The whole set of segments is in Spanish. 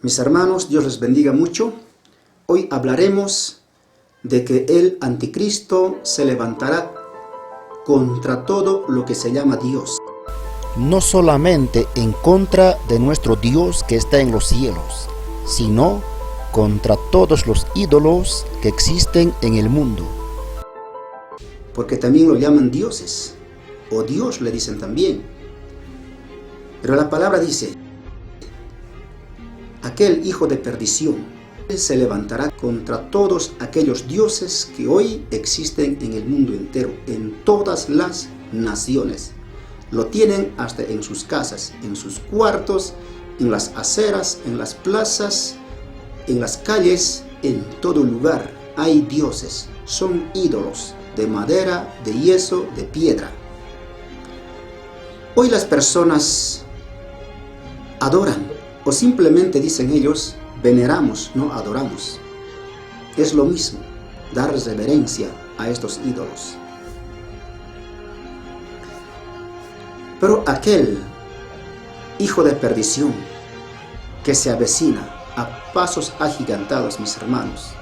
Mis hermanos, Dios les bendiga mucho. Hoy hablaremos de que el anticristo se levantará contra todo lo que se llama Dios. No solamente en contra de nuestro Dios que está en los cielos, sino contra todos los ídolos que existen en el mundo. Porque también lo llaman dioses, o Dios le dicen también. Pero la palabra dice, aquel hijo de perdición, él se levantará contra todos aquellos dioses que hoy existen en el mundo entero, en todas las naciones. Lo tienen hasta en sus casas, en sus cuartos, en las aceras, en las plazas, en las calles, en todo lugar. Hay dioses, son ídolos de madera, de yeso, de piedra. Hoy las personas adoran, o simplemente dicen ellos, veneramos, no adoramos. Es lo mismo, dar reverencia a estos ídolos. Pero aquel hijo de perdición que se avecina a pasos agigantados, mis hermanos,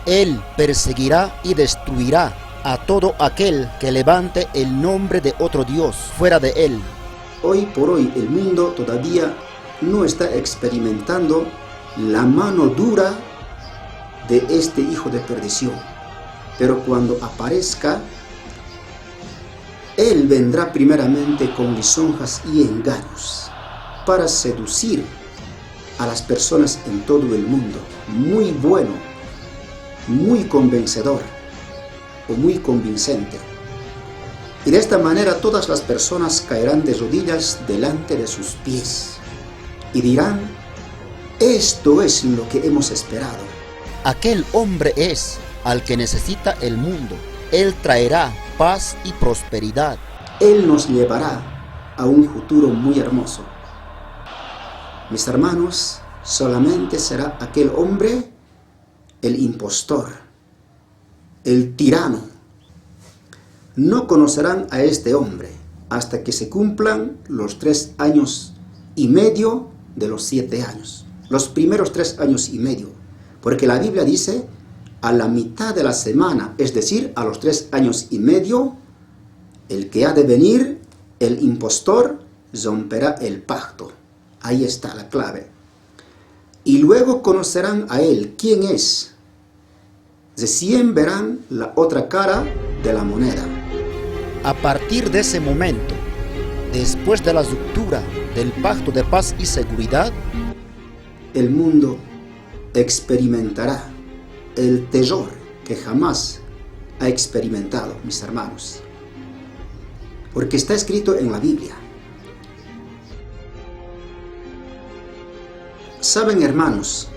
Él perseguirá y destruirá a todo aquel que levante el nombre de otro Dios fuera de Él. Hoy por hoy el mundo todavía no está experimentando la mano dura de este hijo de perdición. Pero cuando aparezca, él vendrá primeramente con lisonjas y engaños para seducir a las personas en todo el mundo. Muy bueno, muy convencedor o muy convincente. Y de esta manera todas las personas caerán de rodillas delante de sus pies y dirán, esto es lo que hemos esperado. Aquel hombre es al que necesita el mundo. Él traerá paz y prosperidad. Él nos llevará a un futuro muy hermoso. Mis hermanos, solamente será aquel hombre el impostor, el tirano. No conocerán a este hombre hasta que se cumplan los 3 años y medio de los 7 años. Los primeros 3 años y medio. Porque la Biblia dice, a la mitad de la semana, es decir, a los 3 años y medio, el que ha de venir, el impostor, romperá el pacto. Ahí está la clave. Y luego conocerán a él quién es. Recién verán la otra cara de la moneda. A partir de ese momento, después de la ruptura del pacto de paz y seguridad, el mundo experimentará el terror que jamás ha experimentado, mis hermanos. Porque está escrito en la Biblia. ¿Saben, hermanos,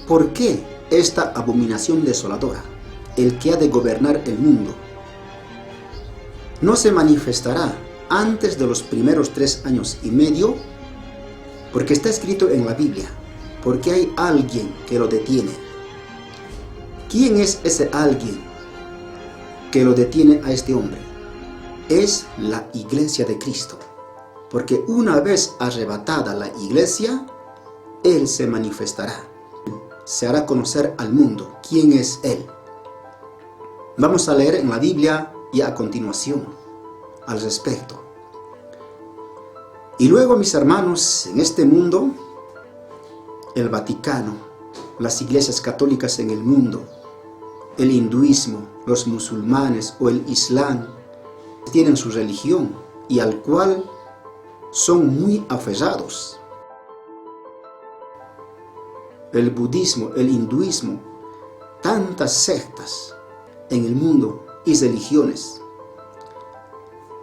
por qué esta abominación desoladora, el que ha de gobernar el mundo, no se manifestará antes de los primeros 3 años y medio? Porque está escrito en la Biblia. Porque hay alguien que lo detiene. ¿Quién es ese alguien que lo detiene a este hombre? Es la iglesia de Cristo. Porque una vez arrebatada la iglesia, Él se manifestará. Se hará conocer al mundo quién es Él. Vamos a leer en la Biblia y a continuación al respecto. Y luego, mis hermanos, en este mundo, el Vaticano, las iglesias católicas en el mundo, el hinduismo, los musulmanes o el islam, tienen su religión y al cual son muy aferrados. El budismo, el hinduismo, tantas sectas en el mundo y religiones.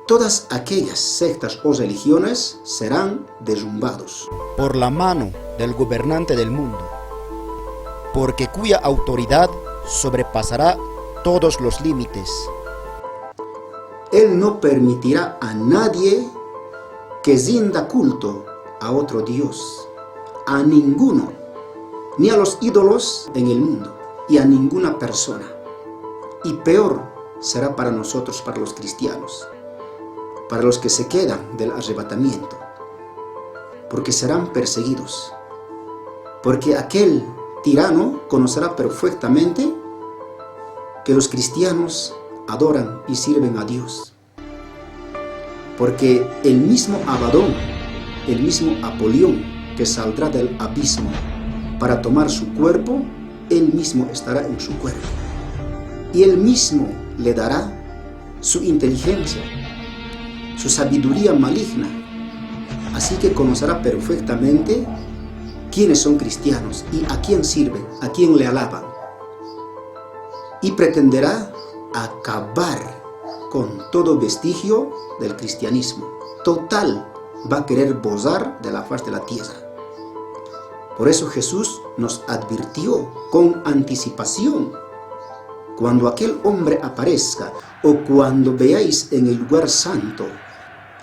Todas aquellas sectas o religiones serán derrumbados por la mano del gobernante del mundo, porque cuya autoridad sobrepasará todos los límites. Él no permitirá a nadie que rinda culto a otro Dios, a ninguno, ni a los ídolos en el mundo, y a ninguna persona. Y peor será para nosotros, para los cristianos, para los que se quedan del arrebatamiento, porque serán perseguidos. Porque aquel tirano conocerá perfectamente que los cristianos adoran y sirven a Dios. Porque el mismo Abadón, el mismo Apolión que saldrá del abismo para tomar su cuerpo, él mismo estará en su cuerpo. Y él mismo le dará su inteligencia, su sabiduría maligna. Así que conocerá perfectamente quiénes son cristianos y a quién sirven, a quién le alaban. Y pretenderá acabar con todo vestigio del cristianismo. Total, va a querer borrar de la faz de la tierra. Por eso Jesús nos advirtió con anticipación: cuando aquel hombre aparezca, o cuando veáis en el lugar santo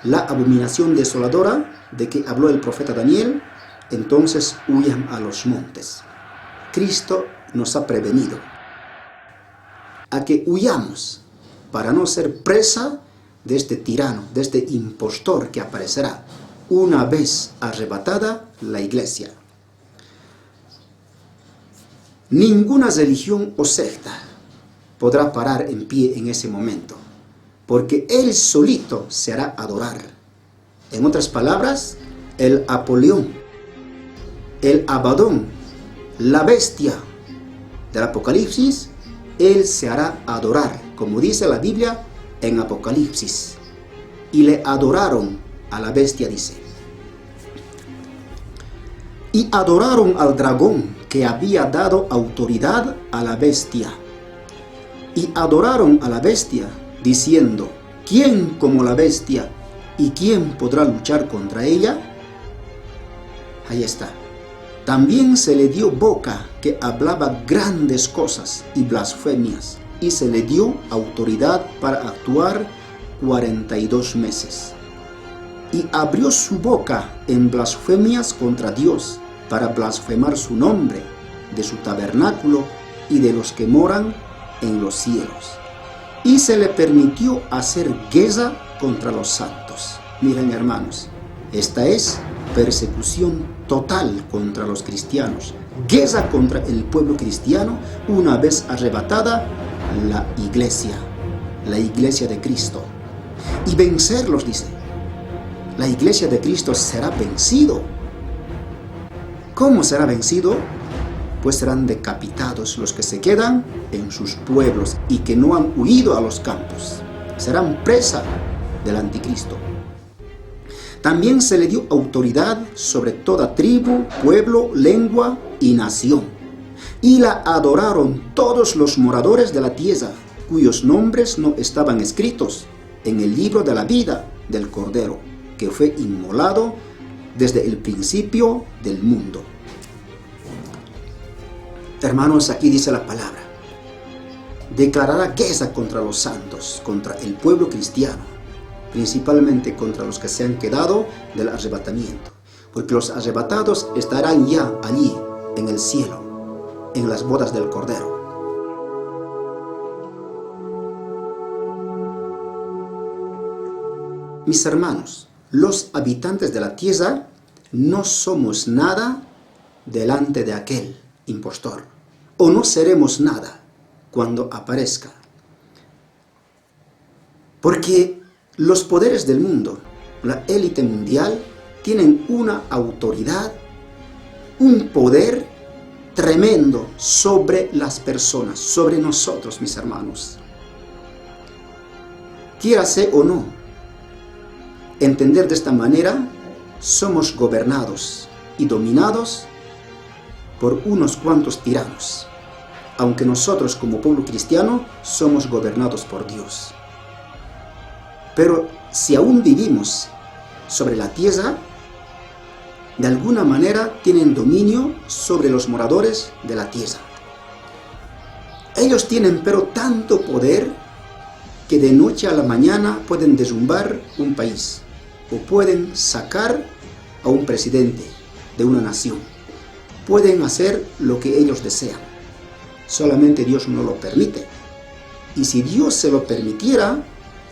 la abominación desoladora de que habló el profeta Daniel, entonces huyan a los montes. Cristo nos ha prevenido a que huyamos para no ser presa de este tirano, de este impostor que aparecerá una vez arrebatada la iglesia. Ninguna religión o secta podrá parar en pie en ese momento, porque él solito se hará adorar. En otras palabras, el Apolión, el Abadón, la bestia del Apocalipsis, él se hará adorar, como dice la Biblia en Apocalipsis. Y le adoraron a la bestia, dice. Y adoraron al dragón que había dado autoridad a la bestia. Y adoraron a la bestia, diciendo: ¿quién como la bestia? ¿Y quién podrá luchar contra ella? Ahí está. También se le dio boca que hablaba grandes cosas y blasfemias, y se le dio autoridad para actuar 42 meses. Y abrió su boca en blasfemias contra Dios, para blasfemar su nombre, de su tabernáculo y de los que moran en los cielos. Y se le permitió hacer guerra contra los santos. Miren, hermanos, esta es persecución total contra los cristianos, guerra contra el pueblo cristiano una vez arrebatada la iglesia de Cristo. Y vencerlos, dice. La iglesia de Cristo será vencido. ¿Cómo será vencido? Pues serán decapitados los que se quedan en sus pueblos y que no han huido a los campos. Serán presa del anticristo. También se le dio autoridad sobre toda tribu, pueblo, lengua y nación. Y la adoraron todos los moradores de la tierra, cuyos nombres no estaban escritos en el libro de la vida del Cordero, que fue inmolado desde el principio del mundo. Hermanos, aquí dice la palabra: declarará guerra contra los santos, contra el pueblo cristiano, principalmente contra los que se han quedado del arrebatamiento, porque los arrebatados estarán ya allí en el cielo, en las bodas del Cordero. Mis hermanos, los habitantes de la tierra no somos nada delante de aquel impostor, o no seremos nada cuando aparezca. Porque los poderes del mundo, la élite mundial, tienen una autoridad, un poder tremendo sobre las personas, sobre nosotros, mis hermanos. Quiérase o no, entender de esta manera, somos gobernados y dominados por unos cuantos tiranos, aunque nosotros como pueblo cristiano somos gobernados por Dios. Pero si aún vivimos sobre la tierra, de alguna manera tienen dominio sobre los moradores de la tierra. Ellos tienen pero tanto poder que de noche a la mañana pueden derrumbar un país o pueden sacar a un presidente de una nación. Pueden hacer lo que ellos desean. Solamente Dios no lo permite. Y si Dios se lo permitiera,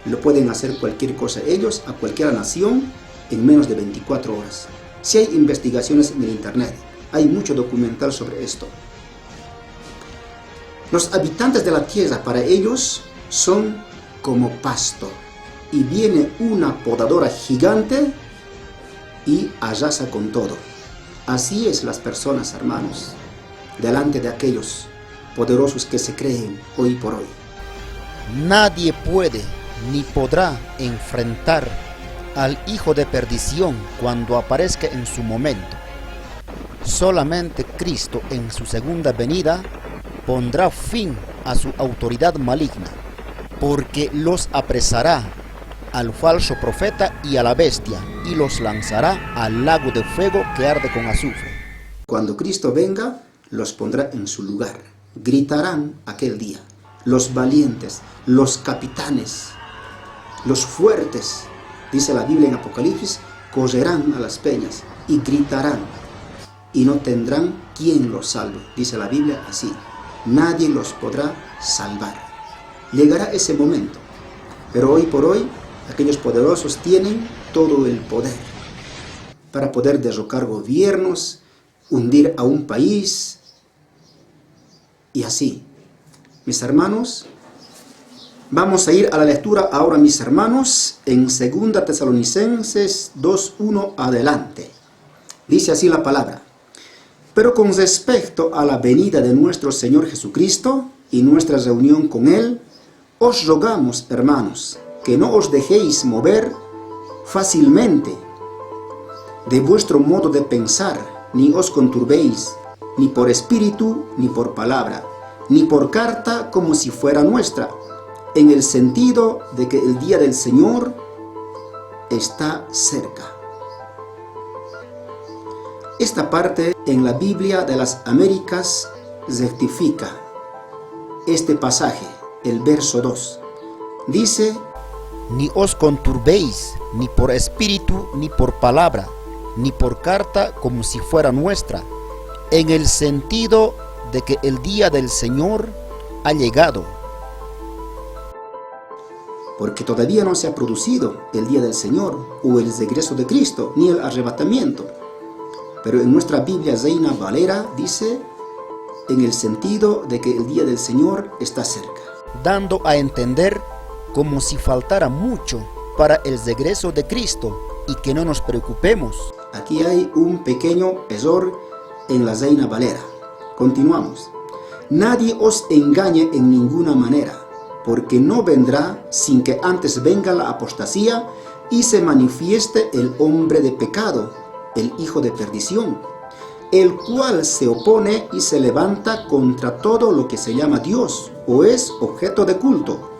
lo pueden hacer cualquier cosa ellos a cualquier nación en menos de 24 horas. Si hay investigaciones en el internet, Hay mucho documental sobre esto. Los habitantes de la tierra para ellos son como pasto. Y viene una podadora gigante y arrasa con todo. Así es las personas, hermanos, delante de aquellos poderosos que se creen hoy por hoy. Nadie puede ni podrá enfrentar al hijo de perdición cuando aparezca en su momento. Solamente Cristo en su segunda venida pondrá fin a su autoridad maligna, porque los apresará al falso profeta y a la bestia, y los lanzará al lago de fuego que arde con azufre. Cuando Cristo venga, los pondrá en su lugar. Gritarán aquel día. Los valientes, los capitanes, los fuertes, dice la Biblia en Apocalipsis, correrán a las peñas y gritarán, y no tendrán quien los salve. Dice la Biblia así. Nadie los podrá salvar. Llegará ese momento, pero hoy por hoy, aquellos poderosos tienen todo el poder para poder derrocar gobiernos, hundir a un país y así. Mis hermanos, vamos a ir a la lectura ahora, mis hermanos, en 2 Tesalonicenses 2:1 adelante. Dice así la palabra: pero con respecto a la venida de nuestro Señor Jesucristo y nuestra reunión con Él, os rogamos, hermanos, que no os dejéis mover fácilmente de vuestro modo de pensar, ni os conturbéis, ni por espíritu, ni por palabra, ni por carta como si fuera nuestra, en el sentido de que el día del Señor está cerca. Esta parte en la Biblia de las Américas rectifica este pasaje, el verso 2. Dice: ni os conturbéis, ni por espíritu, ni por palabra, ni por carta como si fuera nuestra, en el sentido de que el día del Señor ha llegado. Porque todavía no se ha producido el día del Señor, o el regreso de Cristo, ni el arrebatamiento. Pero en nuestra Biblia Reina Valera dice, en el sentido de que el día del Señor está cerca. Dando a entender como si faltara mucho para el regreso de Cristo y que no nos preocupemos. Aquí hay un pequeño error en la Reina Valera. Continuamos. Nadie os engañe en ninguna manera, porque no vendrá sin que antes venga la apostasía y se manifieste el hombre de pecado, el hijo de perdición, el cual se opone y se levanta contra todo lo que se llama Dios o es objeto de culto,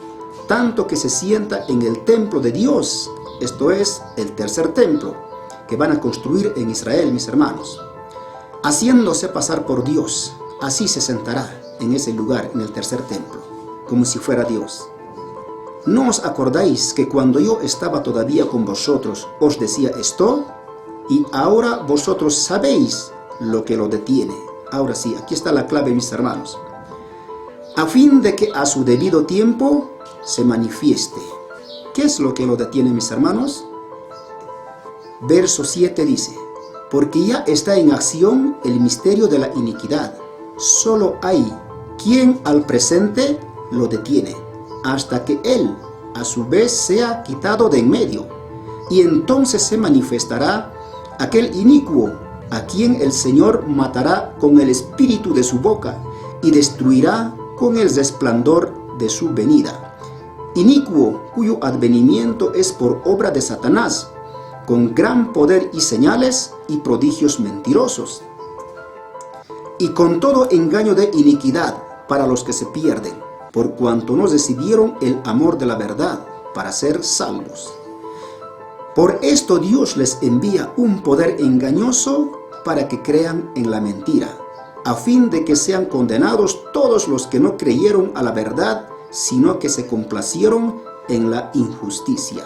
tanto que se sienta en el templo de Dios, esto es, el tercer templo, que van a construir en Israel, mis hermanos, haciéndose pasar por Dios. Así se sentará en ese lugar, en el tercer templo, como si fuera Dios. ¿No os acordáis que cuando yo estaba todavía con vosotros os decía esto? Y ahora vosotros sabéis lo que lo detiene. Ahora sí, aquí está la clave, mis hermanos. A fin de que a su debido tiempo se manifieste. ¿Qué es lo que lo detiene, mis hermanos? Verso 7 dice: porque ya está en acción el misterio de la iniquidad. Solo hay quien al presente lo detiene, hasta que él a su vez sea quitado de en medio. Y entonces se manifestará aquel inicuo, a quien el Señor matará con el espíritu de su boca y destruirá con el resplandor de su venida. Inicuo, cuyo advenimiento es por obra de Satanás, con gran poder y señales y prodigios mentirosos, y con todo engaño de iniquidad para los que se pierden, por cuanto no recibieron el amor de la verdad para ser salvos. Por esto Dios les envía un poder engañoso para que crean en la mentira, a fin de que sean condenados todos los que no creyeron a la verdad, sino que se complacieron en la injusticia.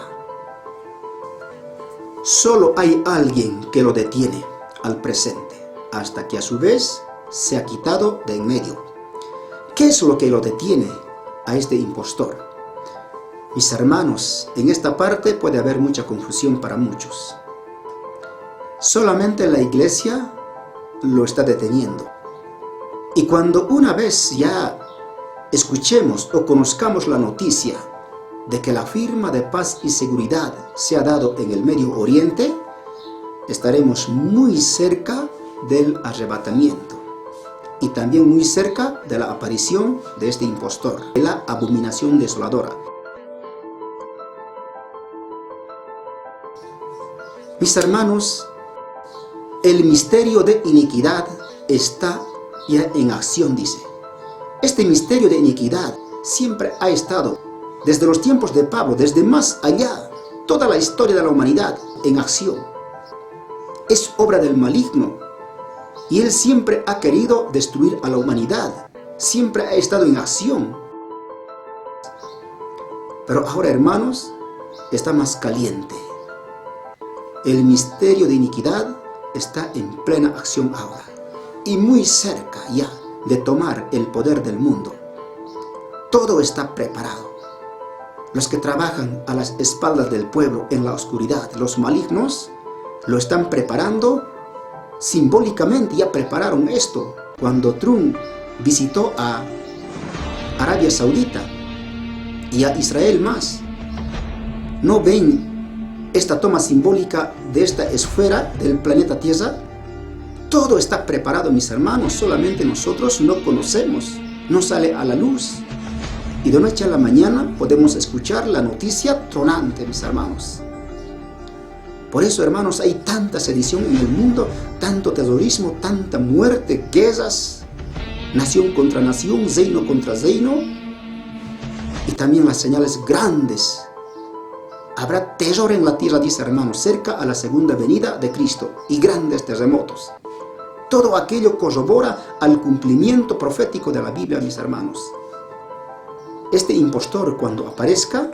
Solo hay alguien que lo detiene al presente, hasta que a su vez se ha quitado de en medio. ¿Qué es lo que lo detiene a este impostor? Mis hermanos, en esta parte puede haber mucha confusión para muchos. Solamente la iglesia lo está deteniendo. Y cuando una vez ya escuchemos o conozcamos la noticia de que la firma de paz y seguridad se ha dado en el Medio Oriente, estaremos muy cerca del arrebatamiento y también muy cerca de la aparición de este impostor, de la abominación desoladora. Mis hermanos, el misterio de iniquidad está ya en acción, dice. Este misterio de iniquidad siempre ha estado, desde los tiempos de Pablo, desde más allá, toda la historia de la humanidad en acción. Es obra del maligno y él siempre ha querido destruir a la humanidad, siempre ha estado en acción. Pero ahora, hermanos, está más caliente. El misterio de iniquidad está en plena acción ahora y muy cerca ya de tomar el poder del mundo. Todo está preparado. Los que trabajan a las espaldas del pueblo en la oscuridad, los malignos, lo están preparando simbólicamente. Ya prepararon esto cuando Trump visitó a Arabia Saudita y a Israel más. ¿No ven esta toma simbólica de esta esfera del planeta Tierra? Todo está preparado, mis hermanos, solamente nosotros no conocemos, no sale a la luz. Y de noche a la mañana podemos escuchar la noticia tronante, mis hermanos. Por eso, hermanos, hay tanta sedición en el mundo, tanto terrorismo, tanta muerte, guerras, nación contra nación, reino contra reino, y también las señales grandes. Habrá terror en la tierra, dice, hermanos, cerca a la segunda venida de Cristo, y grandes terremotos. Todo aquello corrobora al cumplimiento profético de la Biblia, mis hermanos. Este impostor, cuando aparezca,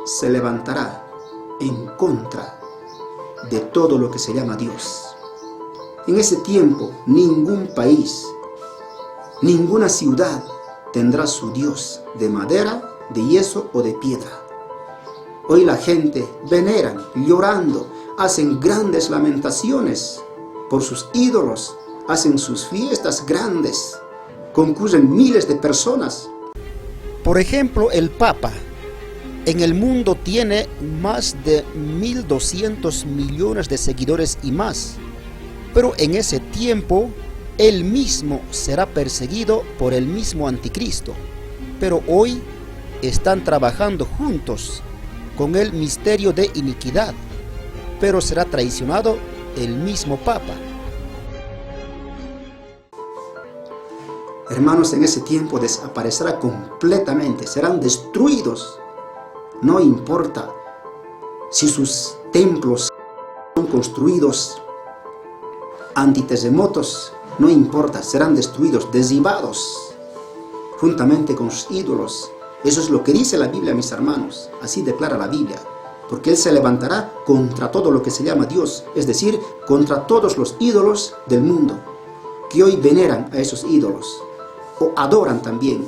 se levantará en contra de todo lo que se llama Dios. En ese tiempo, ningún país, ninguna ciudad tendrá su Dios de madera, de yeso o de piedra. Hoy la gente veneran, llorando, hacen grandes lamentaciones por sus ídolos, hacen sus fiestas grandes, concurren miles de personas. Por ejemplo, el Papa en el mundo tiene más de 1.200 millones de seguidores y más, pero en ese tiempo él mismo será perseguido por el mismo anticristo. Pero hoy están trabajando juntos con el misterio de iniquidad, pero será traicionado el mismo Papa. Hermanos, en ese tiempo desaparecerá completamente, serán destruidos. No importa si sus templos son construidos antiterremotos, no importa, serán destruidos, derribados, juntamente con sus ídolos. Eso es lo que dice la Biblia, mis hermanos, así declara la Biblia, porque Él se levantará contra todo lo que se llama Dios, es decir, contra todos los ídolos del mundo, que hoy veneran a esos ídolos, o adoran también.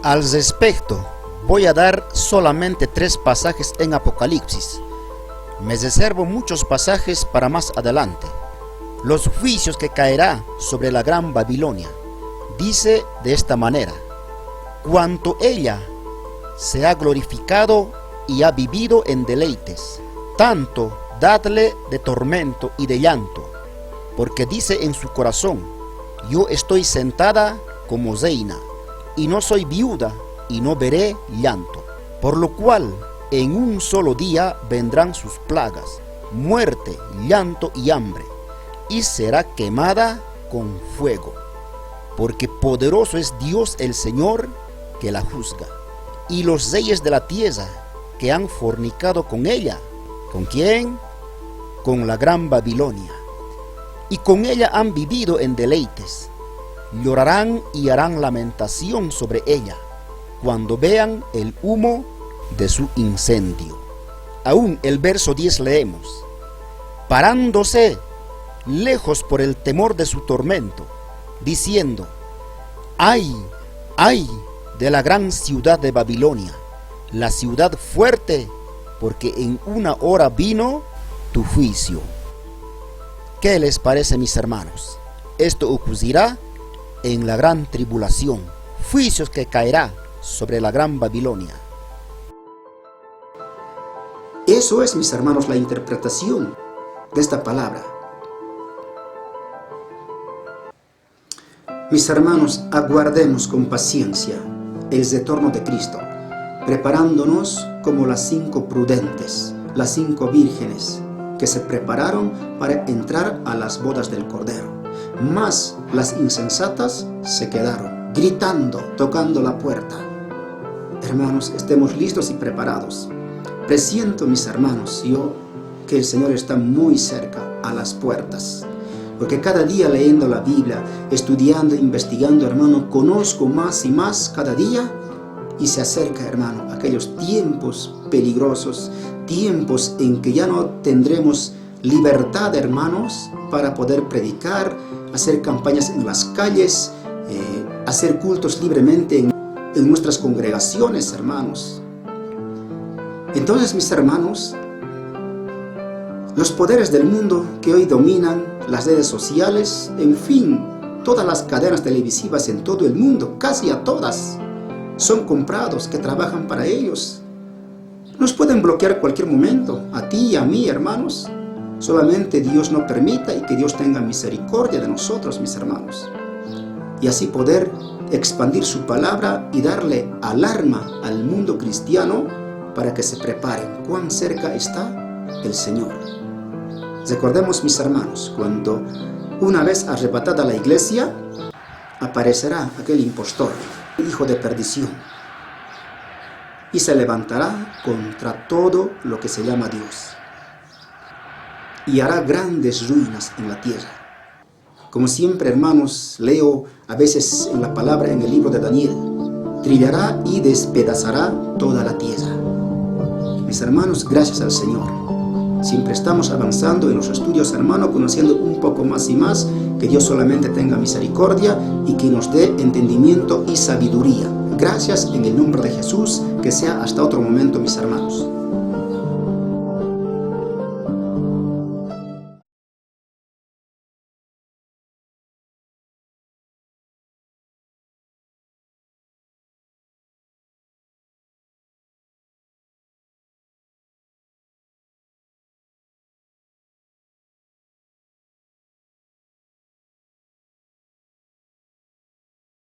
Al respecto, voy a dar solamente 3 pasajes en Apocalipsis. Me reservo muchos pasajes para más adelante. Los juicios que caerá sobre la gran Babilonia. Dice de esta manera: cuanto ella se ha glorificado y ha vivido en deleites, tanto dadle de tormento y de llanto, porque dice en su corazón: yo estoy sentada como reina, y no soy viuda, y no veré llanto. Por lo cual, en un solo día vendrán sus plagas, muerte, llanto y hambre, y será quemada con fuego. Porque poderoso es Dios el Señor que la juzga. Y los reyes de la tierra que han fornicado con ella. ¿Con quién? Con la gran Babilonia. Y con ella han vivido en deleites. Llorarán y harán lamentación sobre ella cuando vean el humo de su incendio. Aún el verso 10 leemos: parándose lejos por el temor de su tormento, diciendo: ¡ay, ay de la gran ciudad de Babilonia, la ciudad fuerte, porque en una hora vino tu juicio! ¿Qué les parece, mis hermanos? Esto ocurrirá en la gran tribulación, juicios que caerá sobre la gran Babilonia. Eso es, mis hermanos, la interpretación de esta palabra. Mis hermanos, aguardemos con paciencia el retorno de Cristo, preparándonos como las 5 prudentes, las 5 vírgenes que se prepararon para entrar a las bodas del Cordero. Mas las insensatas se quedaron, gritando, tocando la puerta. Hermanos, estemos listos y preparados. Presiento, mis hermanos, yo, que el Señor está muy cerca, a las puertas. Porque cada día leyendo la Biblia, estudiando, investigando, hermano, conozco más y más cada día. Y se acerca, hermano, aquellos tiempos peligrosos, tiempos en que ya no tendremos libertad, hermanos, para poder predicar, hacer campañas en las calles, hacer cultos libremente en nuestras congregaciones, hermanos. Entonces, mis hermanos, los poderes del mundo que hoy dominan las redes sociales, en fin, todas las cadenas televisivas en todo el mundo, casi a todas, son comprados que trabajan para ellos. Nos pueden bloquear cualquier momento, a ti y a mí, hermanos. Solamente Dios no permita y que Dios tenga misericordia de nosotros, mis hermanos. Y así poder expandir su palabra y darle alarma al mundo cristiano para que se preparen. Cuán cerca está el Señor. Recordemos, mis hermanos, cuando una vez arrebatada la iglesia, aparecerá aquel impostor, hijo de perdición, y se levantará contra todo lo que se llama Dios, y hará grandes ruinas en la tierra. Como siempre, hermanos, leo a veces en la palabra en el libro de Daniel, trillará y despedazará toda la tierra. Mis hermanos, gracias al Señor. Siempre estamos avanzando en los estudios, hermano, conociendo un poco más y más. Que Dios solamente tenga misericordia y que nos dé entendimiento y sabiduría. Gracias en el nombre de Jesús. Que sea hasta otro momento, mis hermanos.